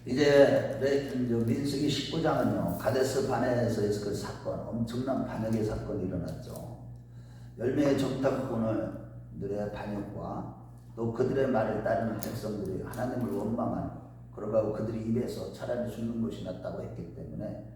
이제 민수기 19장은요, 가데스 바네아에서 그 사건, 엄청난 반역의 사건이 일어났죠. 10명의 정탐꾼들의 반역과 또 그들의 말을 따르는 백성들이 하나님을 원망하는, 그러고 그들이 입에서 차라리 죽는 것이 낫다고 했기 때문에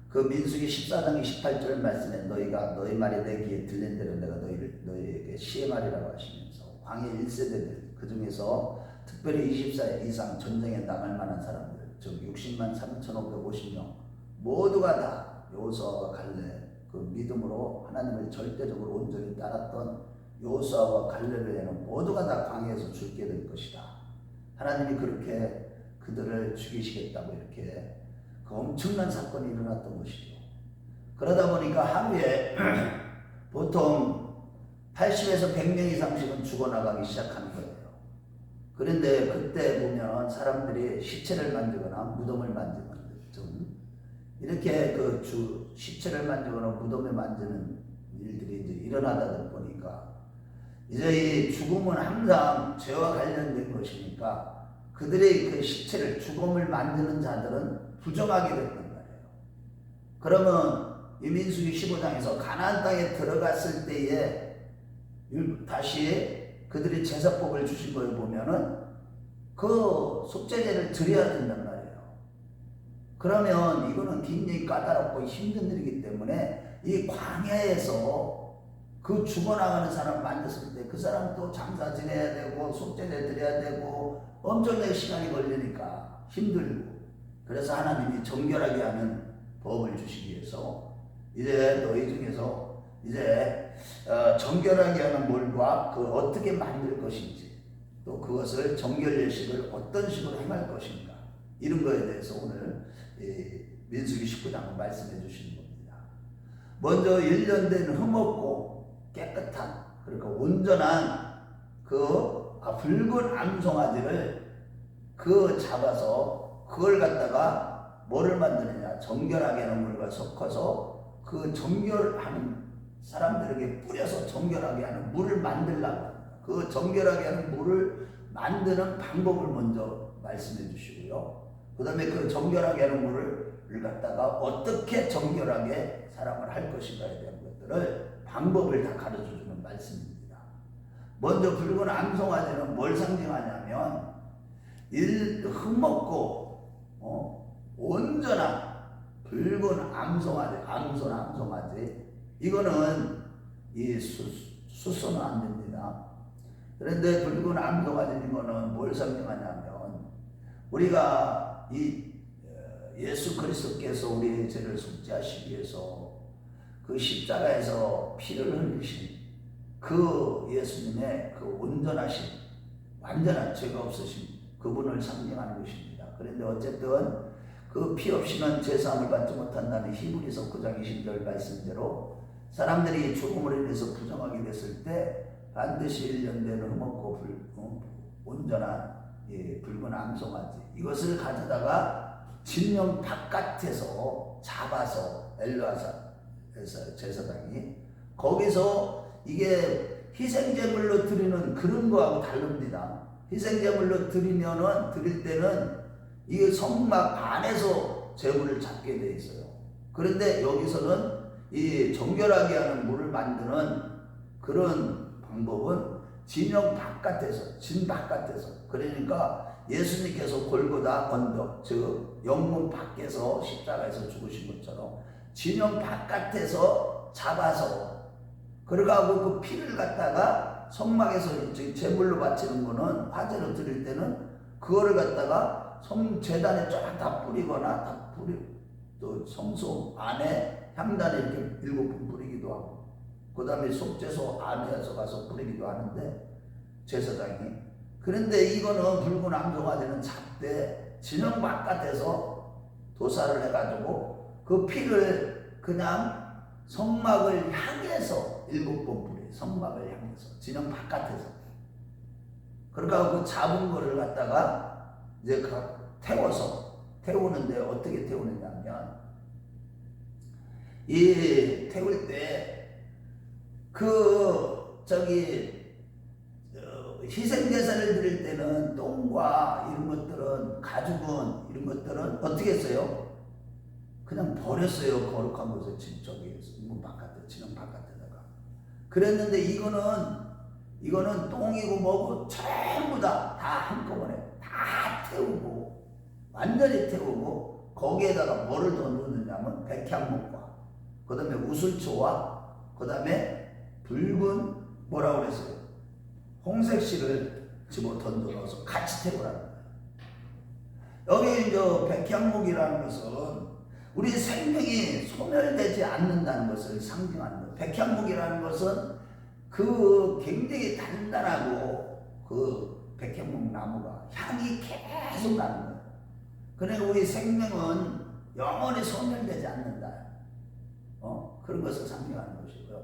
그 민수기 14장 28절 말씀에 너희가 너희 말이 내 귀에 들린 대로 내가 너희에게 시행하리라고 하시면서 광해 1세대들, 그 중에서 특별히 24일 이상 전쟁에 나갈 만한 사람들, 즉 60만 3,550명 모두가 다 여호수아와 갈렙, 그 믿음으로 하나님을 절대적으로 온전히 따랐던 여호수아와 갈렙에게는 모두가 다 광해에서 죽게 될 것이다. 하나님이 그렇게 그들을 죽이시겠다고 이렇게 그 엄청난 사건이 일어났던 것이죠. 그러다 보니까 하루에 보통 80에서 100명 이상씩은 죽어나가기 시작하는 거예요. 그런데 그때 보면 사람들이 시체를 만지거나 무덤을 만지는 좀 이렇게 시체를 만지거나 무덤을 만지는 일들이 이제 일어나다 보니까 이제 이 죽음은 항상 죄와 관련된 것이니까 그들의 그 시체를, 죽음을 만드는 자들은 부정하게 됐단 말이에요. 그러면 이 민수기 15장에서 가나안 땅에 들어갔을 때에 다시 그들이 제사법을 주신 걸 보면은 그 속죄제를 드려야 된단 말이에요. 그러면 이거는 굉장히 까다롭고 힘든 일이기 때문에 이 광야에서 그 죽어나가는 사람 만났을 때 그 사람 또 장사 지내야 되고 속죄제 드려야 되고 엄청나게 시간이 걸리니까 힘들고, 그래서 하나님이 정결하게 하는 법을 주시기 위해서 이제 너희 중에서 이제 정결하게 하는 물과 그 어떻게 만들 것인지, 또 그것을 정결 예식을 어떤 식으로 행할 것인가, 이런 거에 대해서 오늘 민수기 19장을 말씀해 주시는 겁니다. 먼저 1년 된 흠없고 깨끗한, 그러니까 온전한 붉은 암송아지를 잡아서 그걸 갖다가 뭐를 만드느냐, 정결하게 하는 물과 섞어서 그 정결하는 사람들에게 뿌려서 정결하게 하는 물을 만들라고 합니다. 그 정결하게 하는 물을 만드는 방법을 먼저 말씀해 주시고요. 그 다음에 그 정결하게 하는 물을 갖다가 어떻게 정결하게 사람을 할 것인가에 대한 것들을 방법을 다 가르쳐 주는 말씀입니다. 먼저 붉은 암송아지는 뭘 상징하냐면 흠없고 온전한 붉은 암송아지, 이거는 이 수소는 안 됩니다. 그런데 붉은 암송아지 이거는 뭘 상징하냐면 우리가 예수 그리스도께서 우리의 죄를 속죄하시기 위해서 그 십자가에서 피를 흘리신 그 예수님의 그 온전하신, 완전한 죄가 없으신 그분을 상징하는 것입니다. 그런데 어쨌든 그 피 없이는 제사함을 받지 못한다는 히브리서 9장 20절 말씀대로 사람들이 죽음으로 인해서 부정하게 됐을 때 반드시 1년 된 흠없고 온전한 붉은 암송아지, 이것을 가져다가 진영 바깥에서 잡아서 엘르아사에서 제사장이 거기서, 이게 희생제물로 드리는 그런 거하고 다릅니다. 희생제물로 드릴 때는 이 성막 안에서 제물을 잡게 돼 있어요. 그런데 여기서는 이 정결하게 하는 물을 만드는 그런 방법은 진영 바깥에서, 진 바깥에서, 그러니까 예수님께서 골고다 언덕, 즉 영문 밖에서 십자가에서 죽으신 것처럼 진영 바깥에서 잡아서, 그러고 그 피를 갖다가 성막에서 제물로 바치는 거는, 화제로 드릴 때는 그거를 갖다가 제단에 쫙 다 뿌리거나 또 성소 안에 향단에 이렇게 7번 뿌리기도 하고, 그 다음에 속죄소 안에서 가서 뿌리기도 하는데 제사장이. 그런데 이거는 붉은 암송아지는 잡되 진영 바깥에서 도사를 해가지고 그 피를 그냥 성막을 향해서 7번 뿌리, 성막을 향해서 진영 바깥에서. 그러니까 그 잡은 거를 갖다가 이제 태우는데 어떻게 태우느냐면, 이 태울 때 희생 제사를 드릴 때는 똥과 이런 것들은 가죽은 이런 것들은 어떻게 했어요? 그냥 버렸어요. 거룩한 곳에 저기 문 바깥에 지능 바깥에다가. 그랬는데 이거는 똥이고 뭐고 전부 다 한꺼번에 다 태우고 완전히 태우고 거기에다가 뭐를 더 넣느냐면 백향목과 그 다음에 우슬초와 그 다음에 붉은 뭐라고 그랬어요? 홍색 실을 집어 던져 넣어서 같이 태우라는 거예요. 여기 이제 백향목이라는 것은 우리 생명이 소멸되지 않는다는 것을 상징하는 거예요. 백향목이라는 것은 그 굉장히 단단하고 그 백향목 나무가 향이 계속 나는 거예요. 그러니까 우리 생명은 영원히 소멸되지 않는다. 그런 것을 상징하는 것이고요.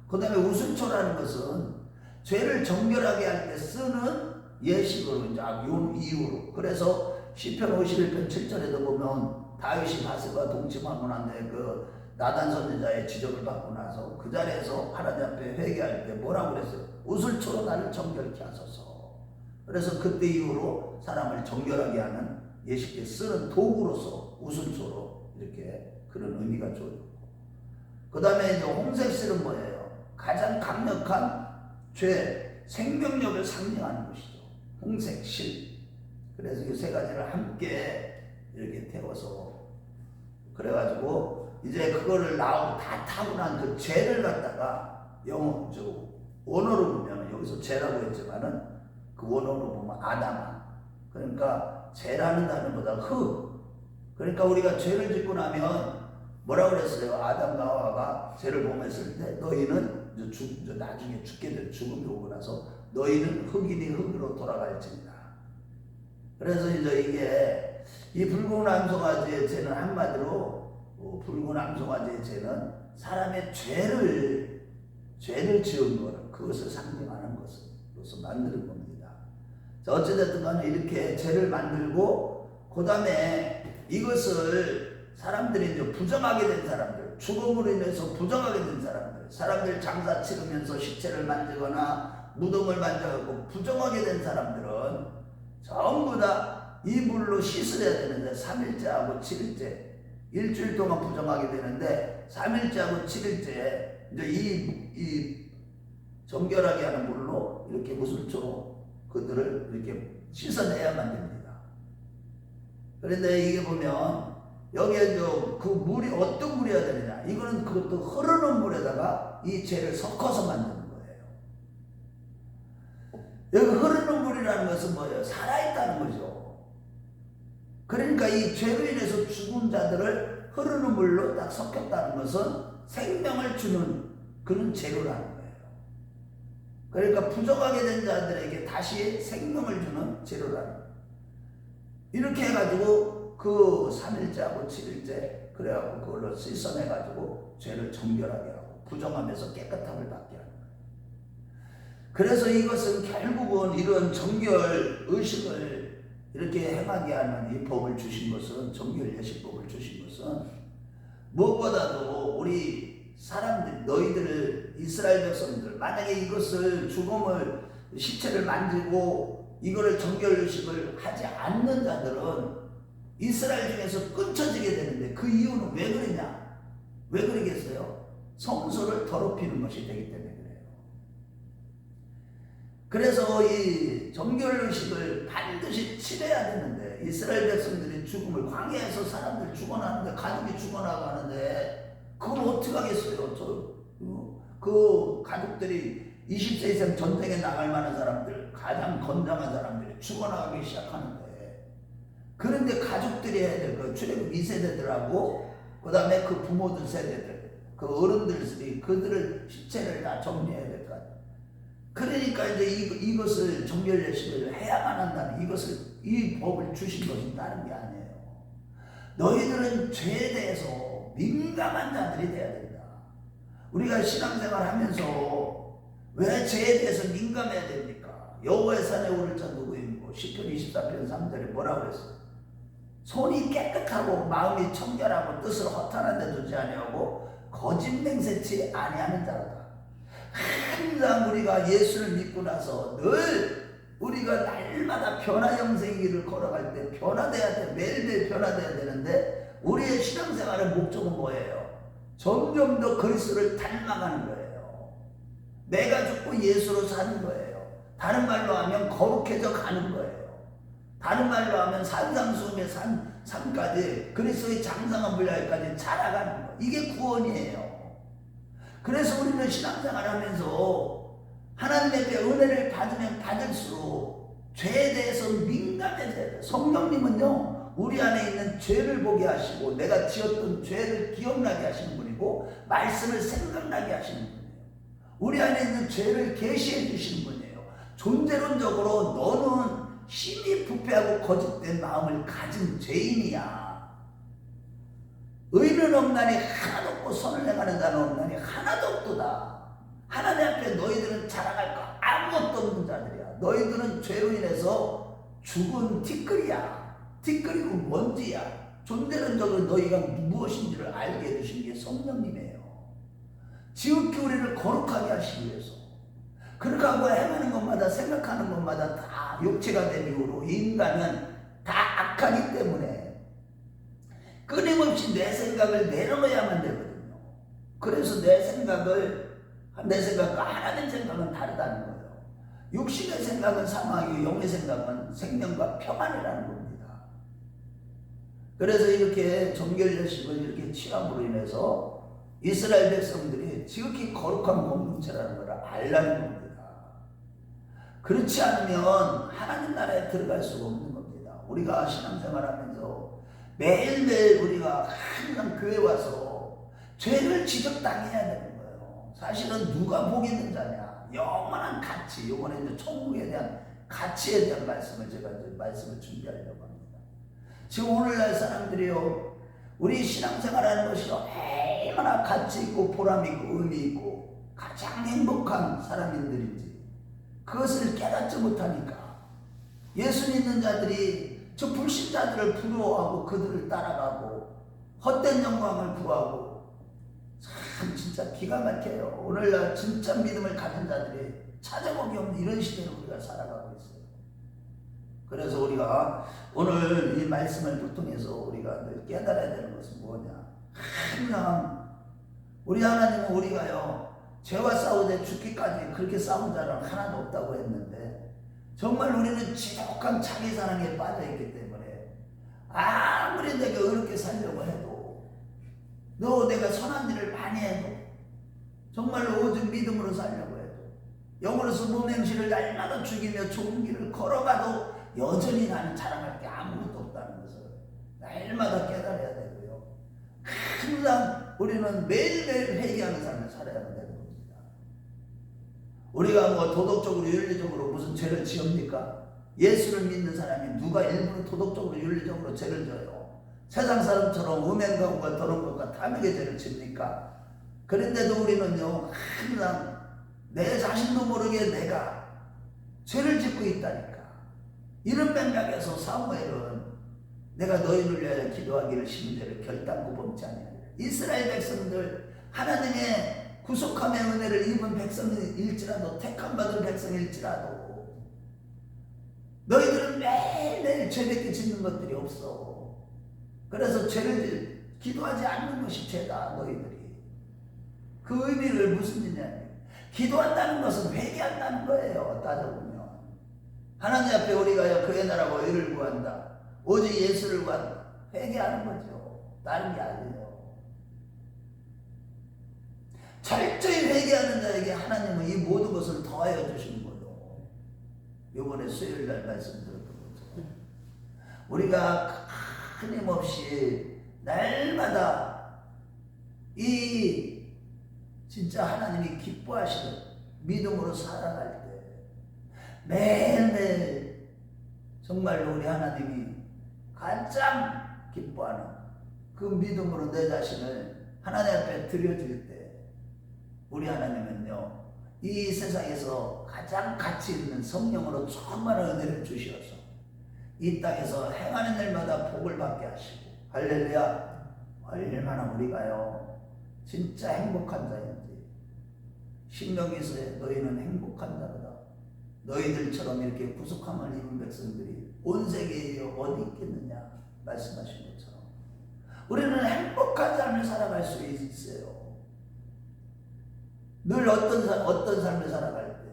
그 다음에 우슬초라는 것은 죄를 정결하게 할 때 쓰는 예식으로 이제 이유로. 그래서 시편 51편 7절에도 보면 다윗이 바세바 동침하고 난 뒤에 그 나단 선지자의 지적을 받고 나서 그 자리에서 하나님 앞에 회개할 때 뭐라고 그랬어요? 우슬초로 나를 정결케 하소서. 그래서 그때 이후로 사람을 정결하게 하는 예식 때 쓰는 도구로서 우슬초로 이렇게 그런 의미가 줘요. 그 다음에 이제 홍색실은 뭐예요? 가장 강력한 죄, 생명력을 상징하는 것이죠. 홍색실. 그래서 이 세 가지를 함께 이렇게 태워서 그래가지고 이제 그거를 나오고 다 타고 난 그 죄를 갖다가 원어로 보면 여기서 죄라고 했지만은 그 원어로 보면 아담아. 그러니까 죄라는 단어보다 흙. 그러니까 우리가 죄를 짓고 나면 뭐라고 그랬어요? 아담과 하와가 죄를 범했을 때 너희는 나중에 죽게 될 죽음이 오고 나서 너희는 흙이니 흙으로 돌아갈지니라. 그래서 이제 이게 이 붉은 암송아지의 죄는 한마디로 붉은 암송아지의 죄는 사람의 죄를 지은 거는 그것을 상징하는 것으로서 만드는 겁니다. 자, 어찌됐든 간에 이렇게 죄를 만들고 그 다음에 이것을 사람들이 이제 부정하게 된 사람들, 죽음으로 인해서 부정하게 된 사람들 장사 치르면서 시체를 만지거나 무덤을 만져갖고 부정하게 된 사람들은 전부 다 이 물로 씻어야 되는데 3일째하고 7일째 일주일 동안 부정하게 되는데 3일째하고 7일째 이제 이 정결하게 하는 물로 이렇게 무술초로 그들을 이렇게 씻어내야만 됩니다. 그런데 이게 보면 여기에 그 물이 어떤 물이어야 되느냐? 이거는 그것도 흐르는 물에다가 이 죄를 섞어서 만드는 거예요. 여기 흐르는 물이라는 것은 뭐예요? 살아있다는 거죠. 그러니까 이 죄로 인해서 죽은 자들을 흐르는 물로 딱 섞였다는 것은 생명을 주는 그런 재료라는 거예요. 그러니까 부정하게 된 자들에게 다시 생명을 주는 재료라는 거예요. 이렇게 해가지고 그 3일째하고 7일째 그래갖고 그걸로 씻어내가지고 죄를 정결하게 하고 부정하면서 깨끗함을 받게 하는 거예요. 그래서 이것은 결국은 이런 정결 의식을 이렇게 행하게 하는 이 법을 주신 것은 정결 예식법을 주신 것은 무엇보다도 우리 사람들 너희들을 이스라엘 백성들 만약에 이것을 죽음을 시체를 만지고 이거를 정결 의식을 하지 않는 자들은 이스라엘 중에서 끊쳐지게 되는데 그 이유는 왜 그러냐? 왜 그러겠어요? 성소를 더럽히는 것이 되기 때문에 그래요. 그래서 이 정결의식을 반드시 치러야 되는데 이스라엘 백성들이 죽음을 광야에서 사람들 죽어나는데 가족이 죽어나가는데 그걸 어떻게 하겠어요? 그 가족들이 20세 이상 전쟁에 나갈 만한 사람들 가장 건장한 사람들이 죽어나가기 시작하는데 그런데 가족들이 해야 될 거 출애굽 2세대들하고 그 다음에 그 부모들 세대들 그 어른들이 그들을 시체를 다 정리해야 될 거 아니에요. 그러니까 이제 이것을 정결 예식을 해야만 한다는 이 법을 주신 것은 다른 게 아니에요. 너희들은 죄에 대해서 민감한 자들이 돼야 된다. 우리가 신앙생활 하면서 왜 죄에 대해서 민감해야 됩니까? 여호와의 산에 오를 자 누구인고 시편 24편 3절에 뭐라고 그랬어요? 손이 깨끗하고 마음이 청결하고 뜻을 허탄한 데 두지 아니하고 거짓 맹세치 아니하는 자로다. 항상 우리가 예수를 믿고 나서 늘 우리가 날마다 변화 형성의 길을 걸어갈 때 변화돼야 돼. 매일매일 변화돼야 되는데 우리의 신앙생활의 목적은 뭐예요? 점점 더 그리스도를 닮아가는 거예요. 내가 죽고 예수로 사는 거예요. 다른 말로 하면 거룩해져 가는 거예요. 다른 말로 하면 산상수훈의 산까지 그리스도의 장성한 분량까지 자라가는 거. 이게 구원이에요. 그래서 우리는 신앙생활 하면서 하나님의 은혜를 받으면 받을수록 죄에 대해서 민감해져야 돼요. 성령님은요, 우리 안에 있는 죄를 보게 하시고 내가 지었던 죄를 기억나게 하시는 분이고 말씀을 생각나게 하시는 분이에요. 우리 안에 있는 죄를 계시해 주시는 분이에요. 존재론적으로 너는 심히 부패하고 거짓된 마음을 가진 죄인이야. 의는 없나니 하나도 없고 선을 행하는 자는 없나니 하나도 없도다. 하나님 앞에 너희들은 자랑할 거 아무것도 없는 자들이야. 너희들은 죄로 인해서 죽은 티끌이야. 티끌이고 먼지야. 존재론적으로 너희가 무엇인지를 알게 해주신 게 성령님이에요. 지극히 우리를 거룩하게 하시기 위해서. 그렇게 하고 행하는 것마다 생각하는 것마다 다 육체가 된 이후로 인간은 다 악하기 때문에 끊임없이 내 생각을 내려놓아야만 되거든요. 그래서 내 생각과 하나님 생각은 다르다는 거예요. 육신의 생각은 사망이고 영의 생각은 생명과 평안이라는 겁니다. 그래서 이렇게 정결여식을 이렇게 취함으로 인해서 이스라엘 백성들이 지극히 거룩한 공동체라는 걸 알라는 겁니다. 그렇지 않으면 하나님 나라에 들어갈 수가 없는 겁니다. 우리가 신앙생활하면서 매일매일 우리가 항상 교회 와서 죄를 지적당해야 되는 거예요. 사실은 누가 복 있는 자냐? 영원한 가치, 이번에 이제 천국에 대한 가치에 대한 말씀을 제가 이제 말씀을 준비하려고 합니다. 지금 오늘날 사람들이요, 우리 신앙생활하는 것이 얼마나 가치 있고 보람 있고 의미 있고 가장 행복한 사람들인지 그것을 깨닫지 못하니까 예수 믿는 자들이 저 불신자들을 부러워하고 그들을 따라가고 헛된 영광을 구하고 참 진짜 기가 막혀요. 오늘날 진짜 믿음을 가진 자들이 찾아보기 없는 이런 시대를 우리가 살아가고 있어요. 그래서 우리가 오늘 이 말씀을 통해서 우리가 늘 깨달아야 되는 것은 뭐냐? 항상 우리 하나님은 우리가요 죄와 싸우되 죽기까지 그렇게 싸운 자는 하나도 없다고 했는데 정말 우리는 지독한 자기 사랑에 빠져있기 때문에 아무리 내가 어렵게 살려고 해도 너 내가 선한 일을 많이 해도 정말로 오직 믿음으로 살려고 해도 영으로서 몸행실을 날마다 죽이며 좋은 길을 걸어가도 여전히 나는 자랑할 게 아무것도 없다는 것을 날마다 깨달아야 되고요. 항상 우리는 매일매일 회개하는 삶을 살아야 되는 겁니다. 우리가 뭐 도덕적으로 윤리적으로 무슨 죄를 지읍니까? 예수를 믿는 사람이 누가 일부러 도덕적으로 윤리적으로 죄를 져요? 세상 사람처럼 음행과 더러운 것과 탐욕의 죄를 집니까? 그런데도 우리는요 항상 내 자신도 모르게 내가 죄를 짓고 있다니까. 이런 맥락에서 사무엘은 내가 너희를 위하여 기도하기를 심지를 결단코 범치 아니하리라. 이스라엘 백성들 하나님의 구속함의 은혜를 입은 백성일지라도 택함 받은 백성일지라도 너희들은 매일매일 죄밖에 짓는 것들이 없어. 그래서 죄를 기도하지 않는 것이 죄다. 너희들이 그 의미를 무슨 의미냐? 기도한다는 것은 회개한다는 거예요. 따져보면 하나님 앞에 우리가 그의 나라와 의를 구한다. 오직 예수를 구한다. 회개하는 거죠. 다른 게 아니에요. 철저히 회개하는 자에게 하나님은 이 모든 것을 더하여 주시는 거예요. 이번에 수요일날 말씀드렸던 것처럼 우리가 끊임없이 날마다 이 진짜 하나님이 기뻐하시는 믿음으로 살아갈 때 매일매일 정말로 우리 하나님이 가장 기뻐하는 그 믿음으로 내 자신을 하나님 앞에 드려줄 때 우리 하나님은요 이 세상에서 가장 가치 있는 성령으로 충만한 은혜를 주셔서 이 땅에서 행하는 일마다 복을 받게 하시고 할렐루야. 얼마나 우리가요 진짜 행복한 자인지 신명기서에 너희는 행복한 자로다. 너희들처럼 이렇게 구속함을 입은 백성들이 온 세계에 어디 있겠느냐 말씀하신 것처럼 우리는 행복한 삶을 살아갈 수 있어요. 늘 어떤 삶을 살아갈 때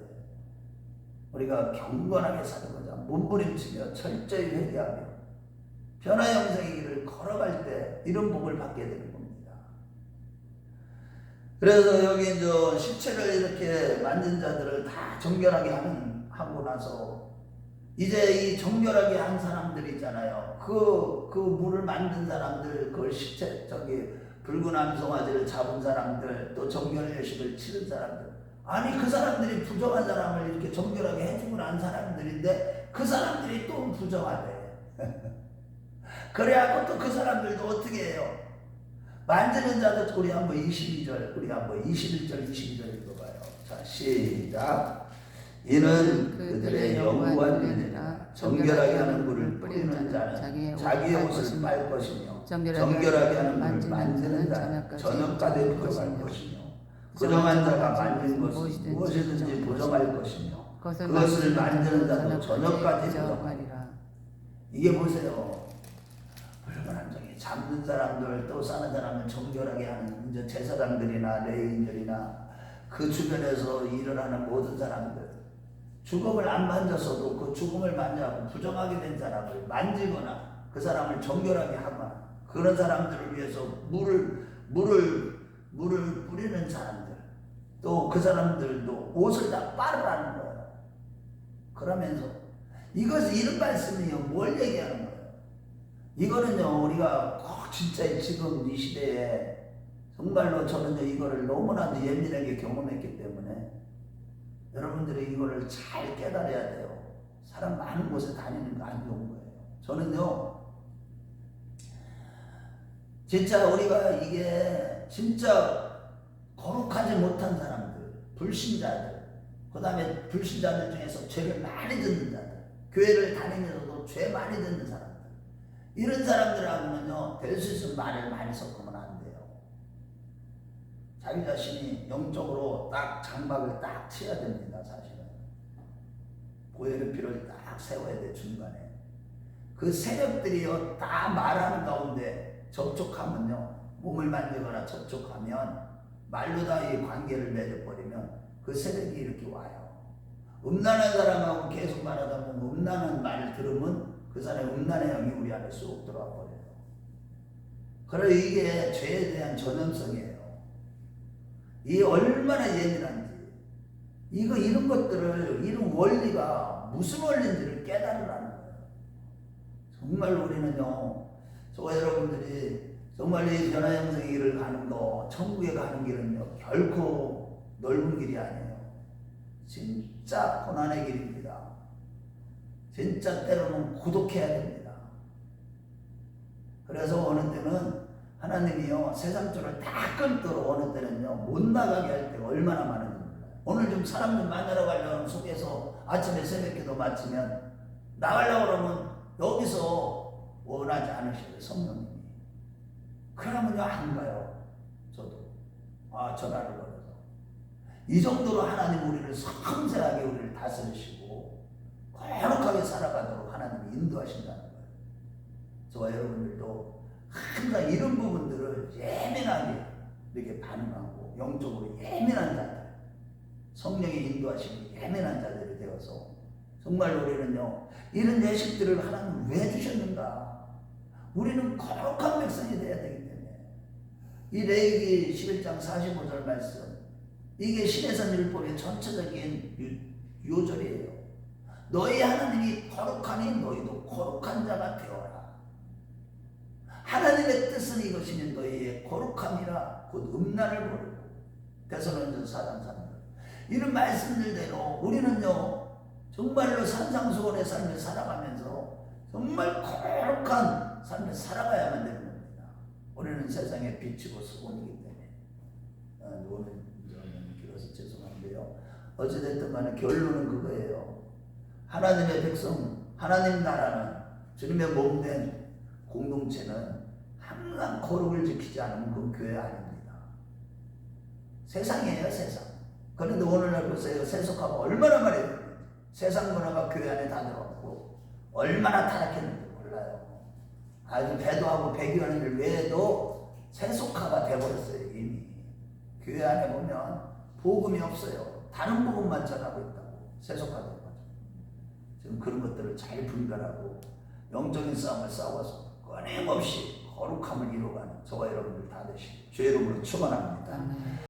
우리가 경건하게 살고자 몸부림치며 철저히 회개하며 변화 영생의 길을 걸어갈 때 이런 복을 받게 되는 겁니다. 그래서 여기 이제 시체를 이렇게 만진 자들을 다 정결하게 하고 나서 이제 이 정결하게 한 사람들 있잖아요. 그 물을 만든 사람들, 그 시체 붉은 암송아지를 잡은 사람들, 또 정결 예식을 치른 사람들. 아니 그 사람들이 부정한 사람을 이렇게 정결하게 해주고 난 사람들인데 그 사람들이 또 부정하대. 그래갖고 또 그 사람들도 어떻게 해요? 만지는 자도 우리 한번 22절, 우리 한번 21절, 22절 읽어봐요. 자, 시작. 이는 그들의 영구한 은혜라 정결하게 하는 물을 뿌리는 자는 자기의 옷을 빨 것이며 정결하게 하는 물을 만지는 자는 저녁까지 부정할 것이며 부정한 자가 만진 것은 무엇이든지 부정할 것이며 그것을 만지는 자도 저녁까지 부정하리라. 이게 보세요. 얼마나 저기 잡는 사람들 또 싸는 사람을 정결하게 하는 이제 제사장들이나 레위인들이나 그 주변에서 일을 하는 모든 사람들 죽음을 안 만졌어도 그 죽음을 만지고 부정하게 된 사람을 만지거나 그 사람을 정결하게 하거나 그런 사람들을 위해서 물을 뿌리는 사람들 또 그 사람들도 옷을 다 빨으라는 거예요. 그러면서 이런 말씀이요 뭘 얘기하는 거예요? 이거는요 우리가 꼭 진짜 지금 이 시대에 정말로 저는 이거를 너무나도 예민하게 경험했기 때문에 여러분들이 이거를 잘 깨달아야 돼요. 사람 많은 곳에 다니는 거 안 좋은 거예요. 저는요 진짜 우리가 이게 진짜 거룩하지 못한 사람들, 불신자들, 그 다음에 불신자들 중에서 죄를 많이 듣는 자들, 교회를 다니면서도 죄 많이 듣는 사람들, 이런 사람들하고는요 될 수 있으면 말을 많이 섞으면 안 돼요. 자기 자신이 영적으로 딱 장막을 딱 쳐야 됩니다. 사실은 보혈의피를 딱 세워야 돼. 중간에 그 세력들이요 다 말하는 가운데 접촉하면요 몸을 만지거나 접촉하면 말로 다 이 관계를 맺어버리면 그 세력이 이렇게 와요. 음란한 사람하고 계속 말하다 보면 음란한 말을 들으면 그 사람의 음란의 영이 우리 안에 쏙 들어와 버려요. 그래서 이게 죄에 대한 전염성이에요. 이게 얼마나 예민한지 이런 것들을 이런 원리가 무슨 원리인지를 깨달으라는 거예요. 정말 우리는요 저와 여러분들이 정말 이 변화 영생의 길을 가는 거 천국에 가는 길은요 결코 넓은 길이 아니에요. 진짜 고난의 길입니다. 진짜 때로는 고독해야 됩니다. 그래서 어느 때는 하나님이요 세상줄을 다 끊도록 어느 때는요 못 나가게 할 때가 얼마나 많은지 몰라요. 오늘 좀 사람 좀 만나러 가려면 속에서 아침에 새벽기도 마치면 나가려고 그러면 여기서 원하지 않으셔요 성령님이. 그러면요 안 가요. 저도 전화를 걸어서 이 정도로 하나님 우리를 섬세하게 우리를 다스리시고 거룩하게 살아가도록 하나님이 인도하신다는 거예요. 저와 여러분들도 항상 이런 부분들을 예민하게 이렇게 반응하고 영적으로 예민한 자들, 성령의 인도하시는 예민한 자들이 되어서 정말 우리는요 이런 예식들을 하나님 왜 주셨는가? 우리는 거룩한 백성이 되어야 되기 때문에 이 레위기 11장 45절 말씀 이게 신해선 율법의 전체적인 요절이에요. 너희 하나님이 거룩하니 너희도 거룩한 자가 되어라. 하나님의 뜻은 이것이니 너희의 거룩함이라 곧 음란을 버리고 데살로니가서 4장 3절 이런 말씀들대로 우리는요 정말로 산상수훈의 삶을 살아가면서 정말 거룩한 삶을 살아가야만 되는 겁니다. 우리는 세상의 빛이고 수건이기 때문에 오늘 길어서 죄송한데요 어찌됐든 간에 결론은 그거예요. 하나님의 백성 하나님 나라는 주님의 몸된 공동체는 항상 거룩을 지키지 않으면 그건 교회 아닙니다. 세상이에요 세상. 그런데 오늘날 보세요 세속화가 얼마나 많이 됩니다. 세상 문화가 교회 안에 다 들어왔고 얼마나 타락했는지 몰라요. 아주 배도하고 배교하는 일 외에도 세속화가 돼버렸어요. 이미 교회 안에 보면 복음이 없어요. 다른 복음만 전하고 있다고. 세속화된 거죠. 지금 그런 것들을 잘 분별하고 영적인 싸움을 싸워서 끊임없이 거룩함을 이루어가는 저와 여러분들 다 되시고 주의 이름으로 축원합니다.